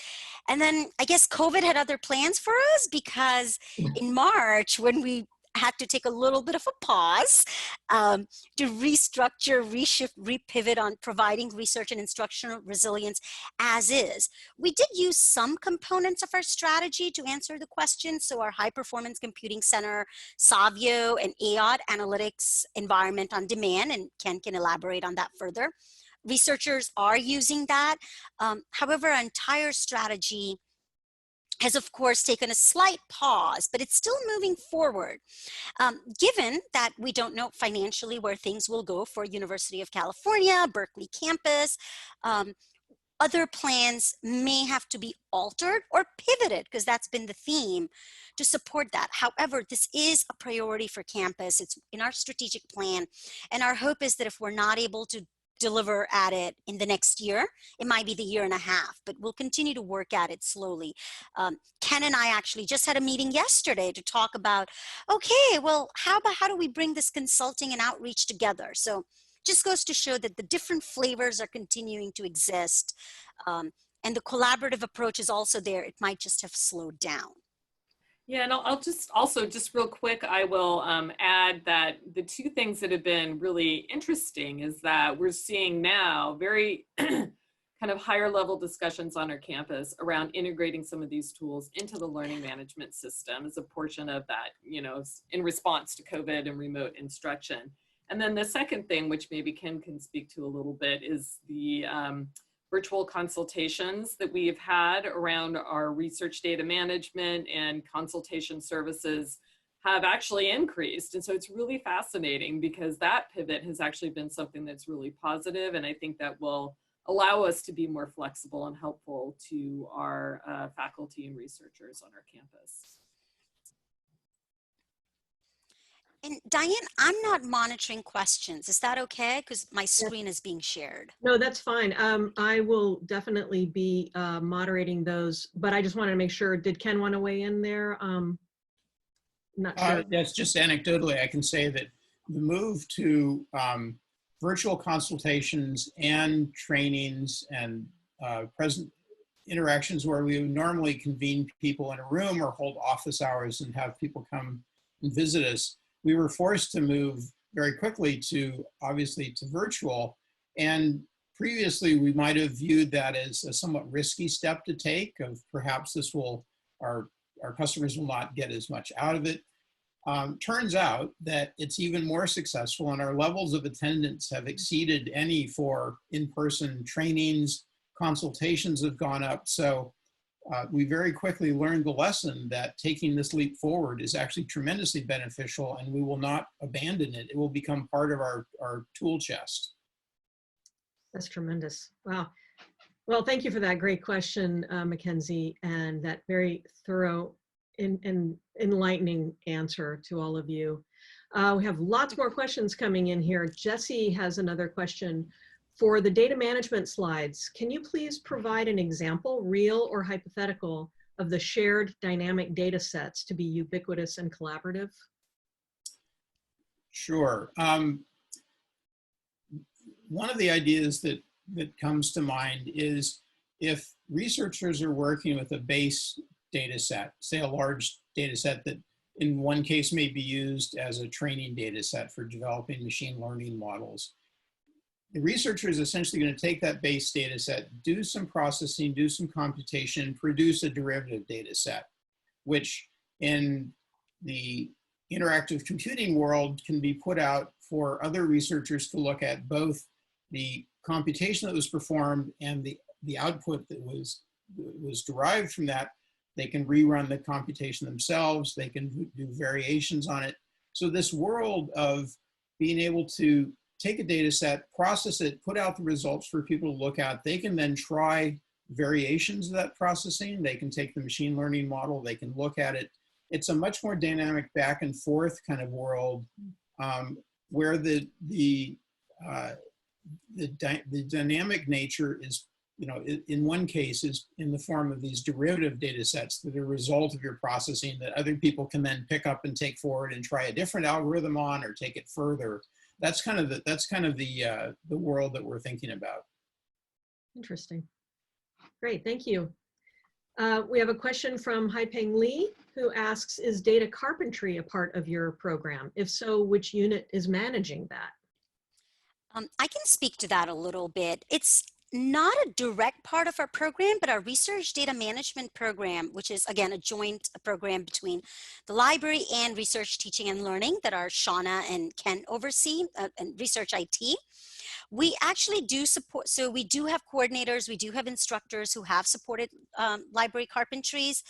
And then I guess COVID had other plans for us, because in March, when we had to take a little bit of a pause to restructure, reshift, repivot on providing research and instructional resilience as is. We did use some components of our strategy to answer the question. So our high performance computing center, Savio and AOD analytics environment on demand, and Ken can elaborate on that further. Researchers are using that. However, our entire strategy has of course taken a slight pause, but it's still moving forward. Given that we don't know financially where things will go for University of California, Berkeley campus, other plans may have to be altered or pivoted, because that's been the theme, to support that. However, this is a priority for campus. It's in our strategic plan. And our hope is that if we're not able to deliver at it in the next year, it might be the year and a half, but we'll continue to work at it slowly. Ken and I actually just had a meeting yesterday to talk about, okay, well, how do we bring this consulting and outreach together? So just goes to show that the different flavors are continuing to exist. And the collaborative approach is also there. It might just have slowed down. Yeah, and I'll just also, just real quick, I will add that the two things that have been really interesting is that we're seeing now very kind of higher level discussions on our campus around integrating some of these tools into the learning management system as a portion of that, you know, in response to COVID and remote instruction. And then the second thing, which maybe Ken can speak to a little bit, is the virtual consultations that we've had around our research data management and consultation services have actually increased. And so it's really fascinating because that pivot has actually been something that's really positive, and I think that will allow us to be more flexible and helpful to our faculty and researchers on our campus. And Diane, I'm not monitoring questions. Is that okay? Because my screen is being shared. No, that's fine. I will definitely be moderating those, but I just wanted to make sure, did Ken want to weigh in there? Not sure. Yes, just anecdotally, I can say that the move to virtual consultations and trainings and present interactions where we would normally convene people in a room or hold office hours and have people come and visit us, we were forced to move very quickly to, obviously, to virtual. And previously, we might have viewed that as a somewhat risky step to take of perhaps this will, our customers will not get as much out of it. Turns out that it's even more successful, and our levels of attendance have exceeded any for in-person trainings. Consultations have gone up. So we very quickly learned the lesson that taking this leap forward is actually tremendously beneficial, and we will not abandon it. It will become part of our tool chest. That's tremendous. Wow. Well, thank you for that great question, Mackenzie, and that very thorough and enlightening answer to all of you. We have lots more questions coming in here. Jesse has another question. For the data management slides, can you please provide an example, real or hypothetical, of the shared dynamic data sets to be ubiquitous and collaborative? Sure. One of the ideas that comes to mind is if researchers are working with a base data set, say a large data set that in one case may be used as a training data set for developing machine learning models. The researcher is essentially going to take that base data set, do some processing, do some computation, produce a derivative data set, which in the interactive computing world can be put out for other researchers to look at, both the computation that was performed and the output that was derived from that. They can rerun the computation themselves. They can do variations on it. So this world of being able to take a data set, process it, put out the results for people to look at. They can then try variations of that processing. They can take the machine learning model. They can look at it. It's a much more dynamic back and forth kind of world where the dynamic nature is, you know, in one case is in the form of these derivative data sets that are a result of your processing that other people can then pick up and take forward and try a different algorithm on or take it further. That's kind of the world that we're thinking about. Interesting. Great, thank you. We have a question from Haipeng Li, who asks, is data carpentry a part of your program? If so, which unit is managing that? I can speak to that a little bit. It's not a direct part of our program, but our research data management program, which is, again, a joint program between the library and research teaching and learning that our Shawna and Ken oversee, and research IT. We actually do support, so we do have coordinators, we do have instructors who have supported library carpentries.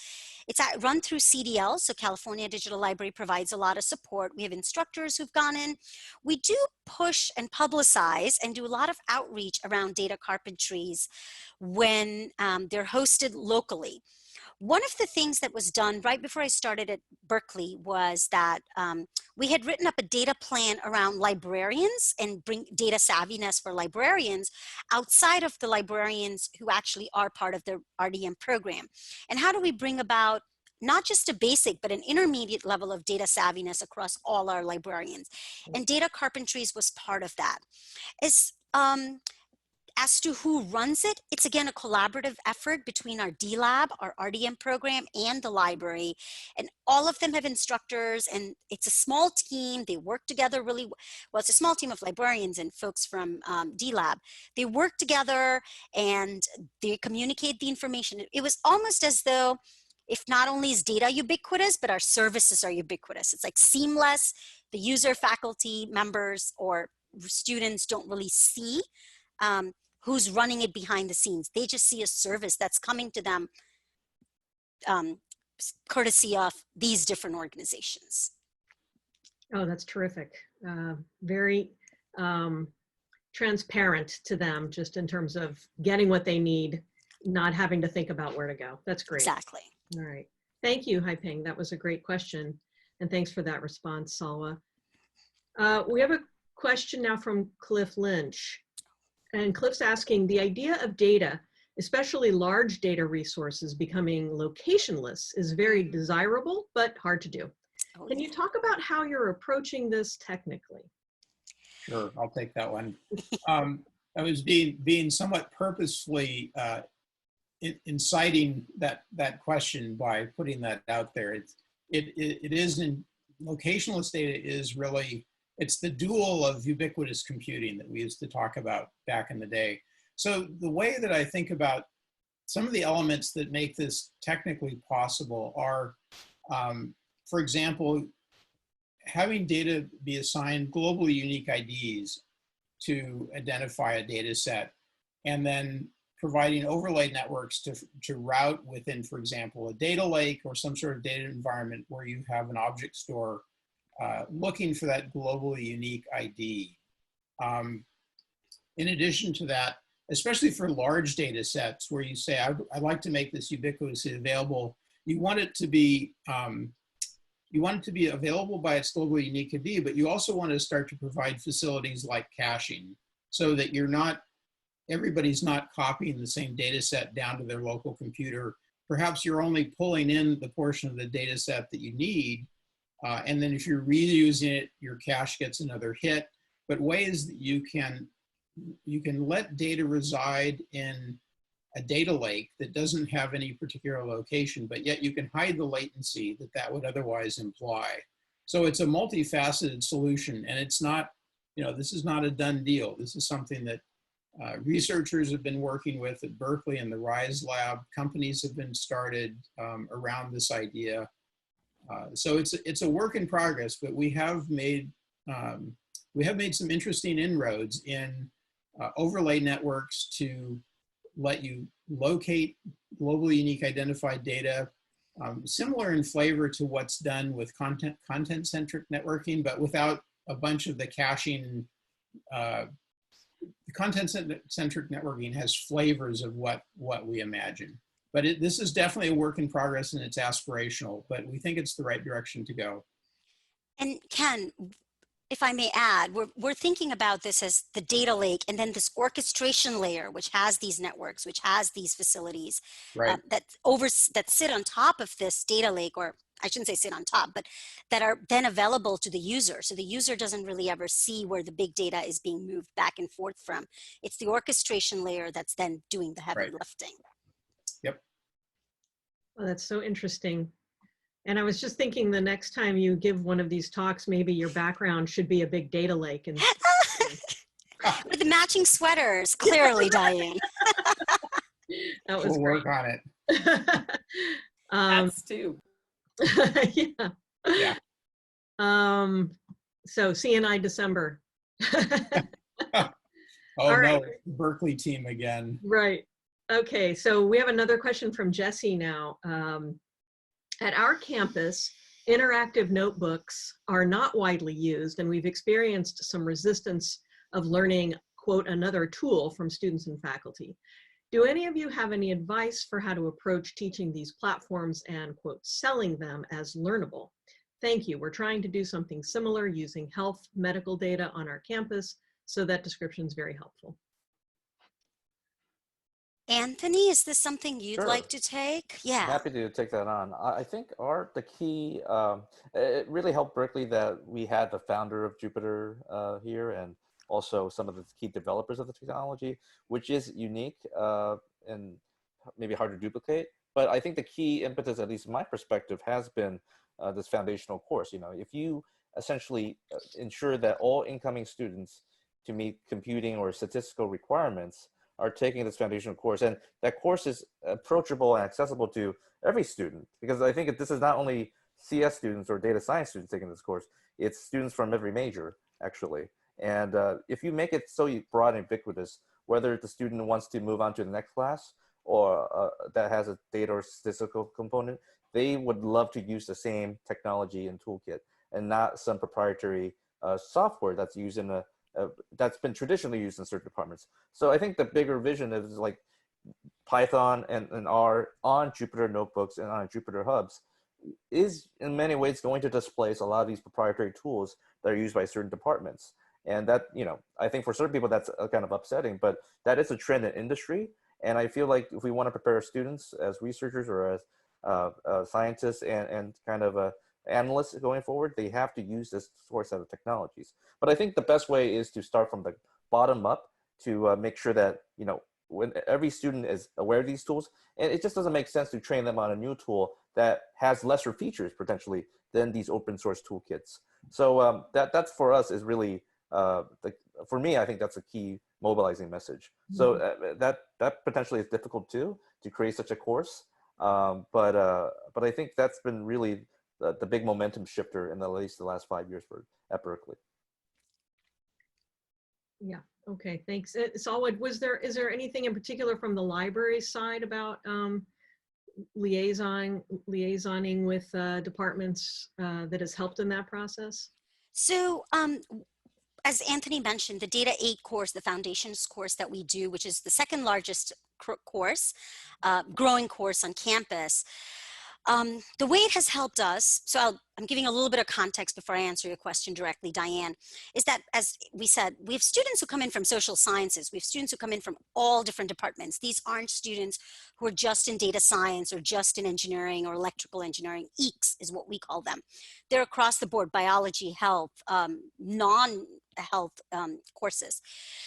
It's run through CDL, so California Digital Library provides a lot of support. We have instructors who've gone in. We do push and publicize and do a lot of outreach around data carpentries when they're hosted locally. One of the things that was done right before I started at Berkeley was that we had written up a data plan around librarians and bring data savviness for librarians outside of the librarians who actually are part of the RDM program. And how do we bring about not just a basic, but an intermediate level of data savviness across all our librarians? And data carpentries was part of that. As to who runs it, it's again a collaborative effort between our D-Lab, our RDM program, and the library. And all of them have instructors, and it's a small team. They work together really well. It's a small team of librarians and folks from D-Lab. They work together and they communicate the information. It was almost as though, if not only is data ubiquitous, but our services are ubiquitous. It's like seamless. The user, faculty, members, or students don't really see who's running it behind the scenes. They just see a service that's coming to them courtesy of these different organizations. Oh, that's terrific. Very transparent to them, just in terms of getting what they need, not having to think about where to go. That's great. Exactly. All right. Thank you, Haiping. That was a great question. And thanks for that response, Salwa. We have a question now from Cliff Lynch. And Cliff's asking, the idea of data, especially large data resources becoming locationless, is very desirable, but hard to do. Oh, Can you talk about how you're approaching this technically? Sure, I'll take that one. I was being somewhat purposefully inciting that question by putting that out there. It is in locationless data is really, it's the dual of ubiquitous computing that we used to talk about back in the day. So the way that I think about some of the elements that make this technically possible are, for example, having data be assigned globally unique IDs to identify a data set, and then providing overlay networks to route within, for example, a data lake or some sort of data environment where you have an object store looking for that globally unique ID. In addition to that, especially for large data sets where you say, I'd like to make this ubiquitously available, you want it to be available by its globally unique ID, but you also want to start to provide facilities like caching so that everybody's not copying the same data set down to their local computer. Perhaps you're only pulling in the portion of the data set that you need. And then if you're reusing it, your cache gets another hit. But ways that you can let data reside in a data lake that doesn't have any particular location, but yet you can hide the latency that would otherwise imply. So it's a multifaceted solution, and it's not, this is not a done deal. This is something that researchers have been working with at Berkeley and the RISE lab. Companies have been started around this idea. So it's a work in progress, but we have made some interesting inroads in overlay networks to let you locate globally unique identified data, similar in flavor to what's done with content-centric networking, but without a bunch of the caching. The content-centric networking has flavors of what we imagine. But this is definitely a work in progress, and it's aspirational, but we think it's the right direction to go. And Ken, if I may add, we're thinking about this as the data lake, and then this orchestration layer, which has these networks, which has these facilities, Right. that sit on top of this data lake, or I shouldn't say sit on top, but that are then available to the user. So the user doesn't really ever see where the big data is being moved back and forth from. It's the orchestration layer that's then doing the heavy lifting. Yep. Well, that's so interesting. And I was just thinking, the next time you give one of these talks, maybe your background should be a big data lake. And with the matching sweaters, clearly, Diane. That was We'll great. work on it. That's too. Yeah. Yeah. So CNI December. Oh All right. no, Berkeley team again. Right. Okay, so we have another question from Jesse now. At our campus, interactive notebooks are not widely used, and we've experienced some resistance of learning, quote, another tool from students and faculty. Do any of you have any advice for how to approach teaching these platforms and, quote, selling them as learnable? Thank you. We're trying to do something similar using health medical data on our campus, so that description is very helpful. Anthony, is this something you'd Sure. like to take? Yeah. Happy to take that on. I think the key, it really helped Berkeley that we had the founder of Jupyter here, and also some of the key developers of the technology, which is unique and maybe hard to duplicate. But I think the key impetus, at least in my perspective, has been this foundational course. If you essentially ensure that all incoming students to meet computing or statistical requirements are taking this foundational course, and that course is approachable and accessible to every student, because I think this is not only CS students or data science students taking this course, it's students from every major, actually. And if you make it so broad and ubiquitous, whether the student wants to move on to the next class or that has a data or statistical component, they would love to use the same technology and toolkit and not some proprietary software that's used in that's been traditionally used in certain departments. So I think the bigger vision is like Python and R on Jupyter notebooks and on Jupyter hubs is in many ways going to displace a lot of these proprietary tools that are used by certain departments. And that, you know, I think for certain people that's kind of upsetting, but that is a trend in industry. And I feel like if we want to prepare students as researchers or as scientists and kind of analysts going forward, they have to use this sort set of technologies. But I think the best way is to start from the bottom up to make sure that, you know, when every student is aware of these tools, and it just doesn't make sense to train them on a new tool that has lesser features potentially than these open source toolkits. So that's for us is really, for me, I think that's a key mobilizing message. So that potentially is difficult too, to create such a course. But I think that's been really the big momentum shifter in at least the last 5 years at Berkeley. Yeah. Okay. Thanks. Salwa, is there anything in particular from the library side about liaisoning with departments that has helped in that process? So as Anthony mentioned, the Data 8 course, the foundations course that we do, which is the second largest course, growing course on campus, the way it has helped us, so I'm giving a little bit of context before I answer your question directly, Diane, is that, as we said, we have students who come in from social sciences. We have students who come in from all different departments. These aren't students who are just in data science or just in engineering or electrical engineering. EECs is what we call them. They're across the board, biology, health, non-health courses.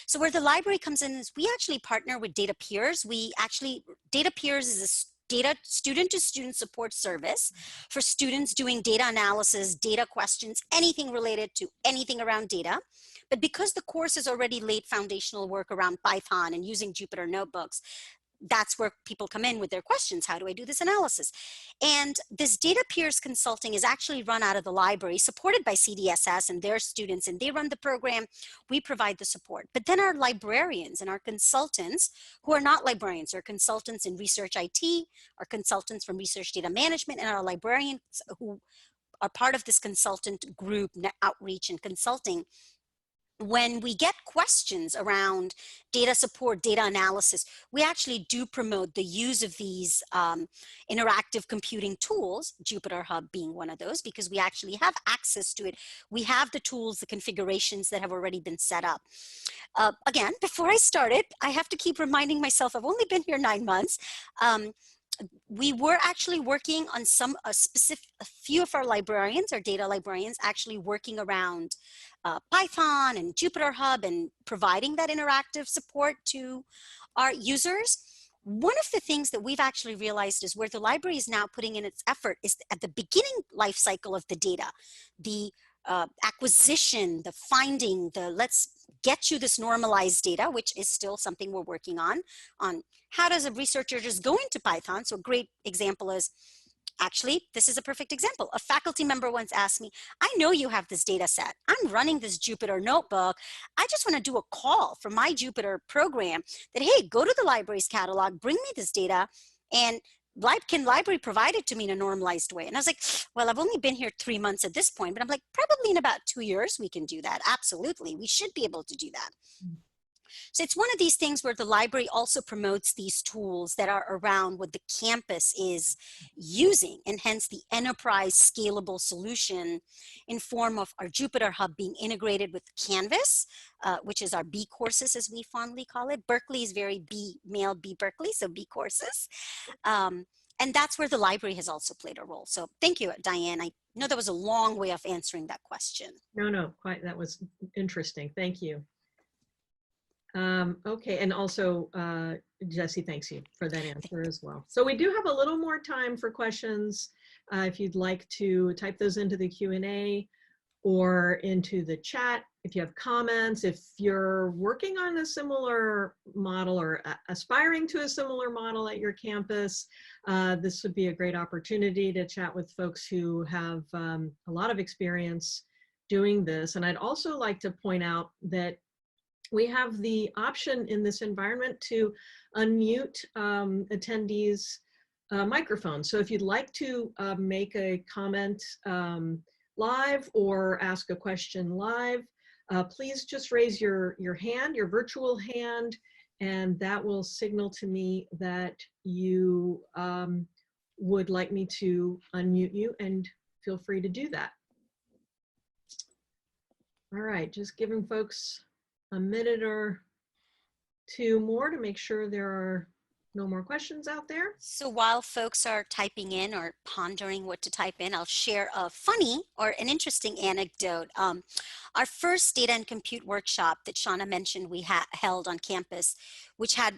So where the library comes in is we actually partner with Data Peers. Data Peers is a student-to-student support service for students doing data analysis, data questions, anything related to anything around data. But because the course has already laid foundational work around Python and using Jupyter notebooks, that's where people come in with their questions. How do I do this analysis? And this Data Peers consulting is actually run out of the library, supported by CDSS and their students, and they run the program. We provide the support. But then our librarians and our consultants, who are not librarians, are consultants in research IT, our consultants from research data management, and our librarians who are part of this consultant group, outreach and consulting. When we get questions around data support, data analysis, we actually do promote the use of these interactive computing tools, Jupyter Hub being one of those, because we actually have access to it. We have the tools, the configurations that have already been set up. Again, before I started, I have to keep reminding myself, I've only been here 9 months. We were actually working on a few of our librarians, our data librarians, actually working around Python and Jupyter Hub and providing that interactive support to our users. One of the things that we've actually realized is where the library is now putting in its effort is at the beginning life cycle of the data, the acquisition, the finding, let's get you this normalized data, which is still something we're working on how does a researcher just go into Python? So a great example is, actually, this is a perfect example. A faculty member once asked me, I know you have this data set. I'm running this Jupyter notebook. I just want to do a call from my Jupyter program that, hey, go to the library's catalog, bring me this data, and can library provide it to me in a normalized way? And I was like, well, I've only been here 3 months at this point, but I'm like, probably in about 2 years we can do that. Absolutely, we should be able to do that. So it's one of these things where the library also promotes these tools that are around what the campus is using, and hence the enterprise scalable solution in form of our Jupyter Hub being integrated with Canvas, which is our B courses as we fondly call it. Berkeley is very male B Berkeley, so B courses. And that's where the library has also played a role. So thank you, Diane. I know that was a long way of answering that question. No, quite. That was interesting. Thank you. Okay, and also Jesse, thanks you for that answer as well. So we do have a little more time for questions. If you'd like to type those into the Q&A or into the chat, if you have comments, if you're working on a similar model or aspiring to a similar model at your campus, this would be a great opportunity to chat with folks who have a lot of experience doing this. And I'd also like to point out that we have the option in this environment to unmute attendees' microphones. So if you'd like to make a comment live or ask a question live, please just raise your hand, your virtual hand, and that will signal to me that you would like me to unmute you, and feel free to do that. All right, just giving folks a minute or two more to make sure there are no more questions out there. So while folks are typing in or pondering what to type in, I'll share a funny or an interesting anecdote. Our first data and compute workshop that Shawna mentioned we held on campus, which had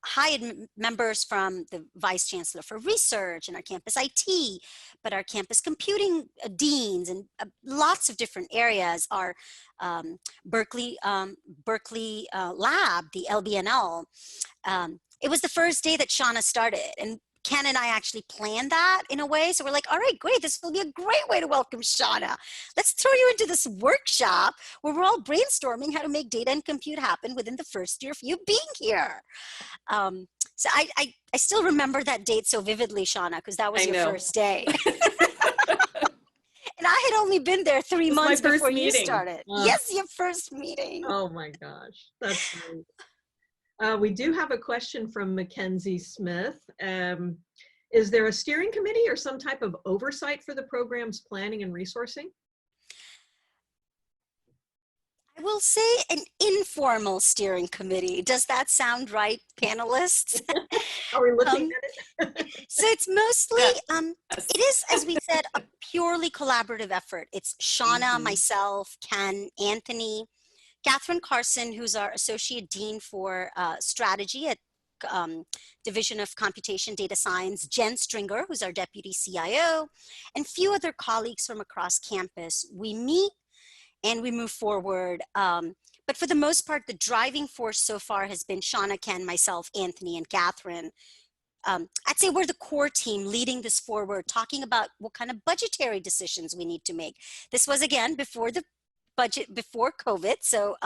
hired members from the Vice Chancellor for Research and our campus IT, but our campus computing deans and lots of different areas, our Berkeley lab, the LBNL. It was the first day that Shawna started, and Ken and I actually planned that in a way. So we're like, all right, great. This will be a great way to welcome Shawna. Let's throw you into this workshop where we're all brainstorming how to make data and compute happen within the first year of you being here. So I still remember that date so vividly, Shawna, because that was your first day. And I had only been there 3 months before you started. Yes, your first meeting. Oh my gosh, that's great. We do have a question from Mackenzie Smith. Is there a steering committee or some type of oversight for the program's planning and resourcing? I will say an informal steering committee. Does that sound right, panelists? Are we looking at it? So it's mostly, it is, as we said, a purely collaborative effort. It's Shawna, myself, Ken, Anthony, Catherine Carson, who's our Associate Dean for Strategy at Division of Computation Data Science, Jen Stringer, who's our Deputy CIO, and few other colleagues from across campus. We meet and we move forward. But for the most part, the driving force so far has been Shawna, Ken, myself, Anthony, and Catherine. I'd say we're the core team leading this forward, talking about what kind of budgetary decisions we need to make. This was, again, before the budget, before COVID. So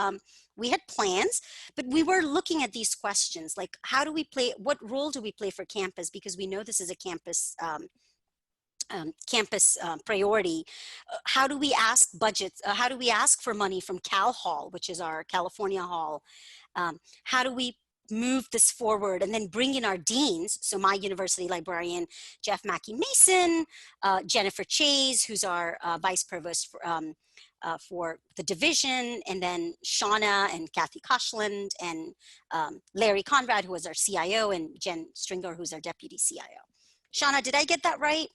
we had plans, but we were looking at these questions, like how do we play, what role do we play for campus? Because we know this is a campus priority. How do we ask budgets? How do we ask for money from Cal Hall, which is our California Hall? How do we move this forward and then bring in our deans? So my university librarian, Jeff Mackey Mason, Jennifer Chase, who's our vice provost for the division, and then Shawna and Kathy Koshland and Larry Conrad, who was our CIO, and Jen Stringer, who's our deputy CIO. Shawna, did I get that right?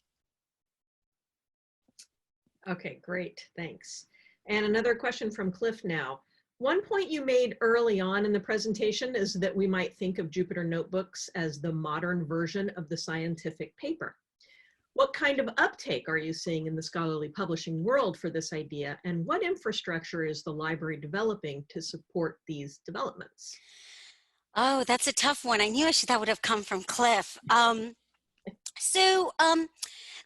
Okay, great, thanks. And another question from Cliff now. One point you made early on in the presentation is that we might think of Jupyter Notebooks as the modern version of the scientific paper. What kind of uptake are you seeing in the scholarly publishing world for this idea, and what infrastructure is the library developing to support these developments? Oh, that's a tough one. I knew that would have come from Cliff.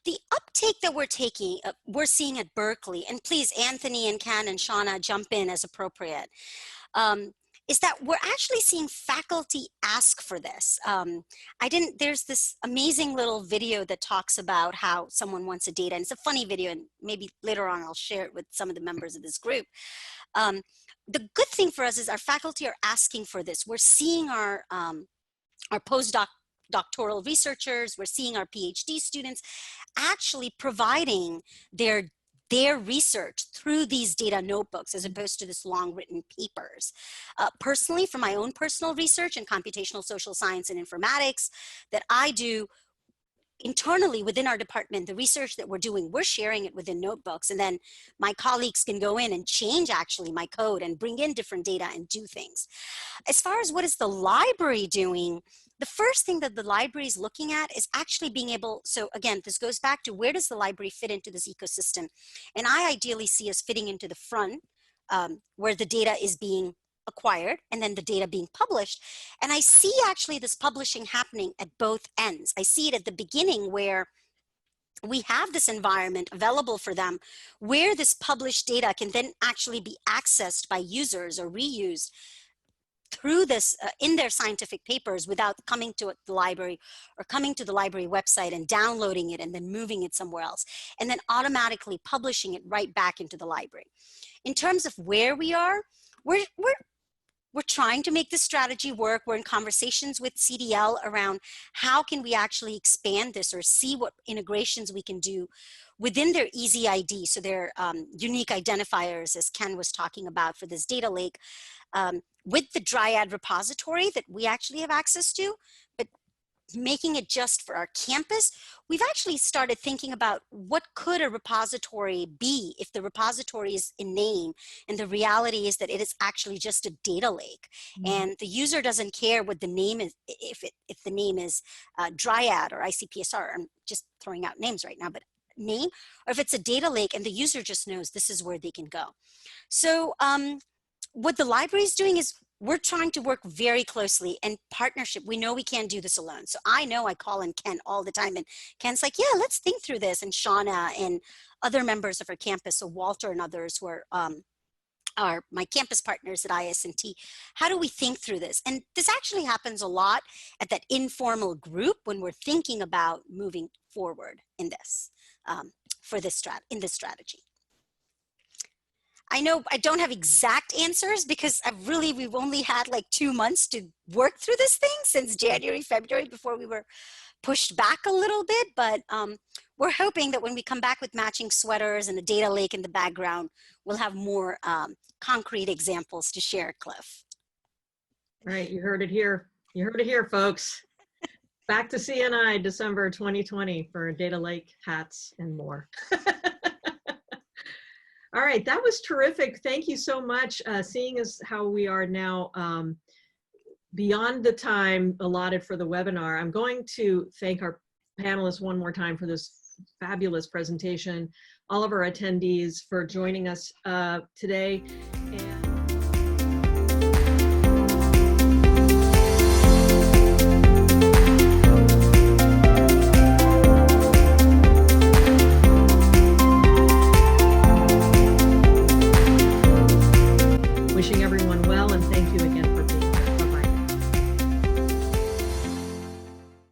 The uptake that we're seeing at Berkeley, and please, Anthony and Ken and Shawna, jump in as appropriate, is that we're actually seeing faculty ask for this. There's this amazing little video that talks about how someone wants a data, and it's a funny video, and maybe later on I'll share it with some of the members of this group. The good thing for us is our faculty are asking for this. We're seeing our postdoctoral researchers, we're seeing our PhD students actually providing their research through these data notebooks as opposed to this long written papers. Personally, for my own personal research in computational social science and informatics that I do internally within our department, the research that we're doing, we're sharing it within notebooks, and then my colleagues can go in and change actually my code and bring in different data and do things. As far as what is the library doing, the first thing that the library is looking at is actually being able, so again, this goes back to where does the library fit into this ecosystem? And I ideally see us fitting into the front where the data is being acquired and then the data being published. And I see actually this publishing happening at both ends. I see it at the beginning where we have this environment available for them where this published data can then actually be accessed by users or reused through this in their scientific papers without coming to the library or coming to the library website and downloading it and then moving it somewhere else and then automatically publishing it right back into the library. In terms of where we are, we're trying to make this strategy work. We're in conversations with CDL around how can we actually expand this or see what integrations we can do within their easy ID, so their unique identifiers, as Ken was talking about for this data lake, with the Dryad repository that we actually have access to, but making it just for our campus, we've actually started thinking about what could a repository be if the repository is in name, and the reality is that it is actually just a data lake, and the user doesn't care what the name is, if the name is Dryad or ICPSR. I'm just throwing out names right now, but name, or if it's a data lake and the user just knows this is where they can go. So what the library is doing is we're trying to work very closely in partnership. We know we can't do this alone. So I know I call in Ken all the time, and Ken's like, yeah, let's think through this. And Shawna and other members of our campus, so Walter and others who are my campus partners at IS&T. How do we think through this? And this actually happens a lot at that informal group when we're thinking about moving forward in this, in this strategy. I know I don't have exact answers because we've only had like 2 months to work through this thing since January, February, before we were pushed back a little bit, but we're hoping that when we come back with matching sweaters and a data lake in the background, we'll have more concrete examples to share, Cliff. Right, you heard it here. You heard it here, folks. Back to CNI, December 2020 for data lake, hats, and more. All right, that was terrific. Thank you so much. Seeing as how we are now beyond the time allotted for the webinar, I'm going to thank our panelists one more time for this fabulous presentation, all of our attendees for joining us today. Wishing everyone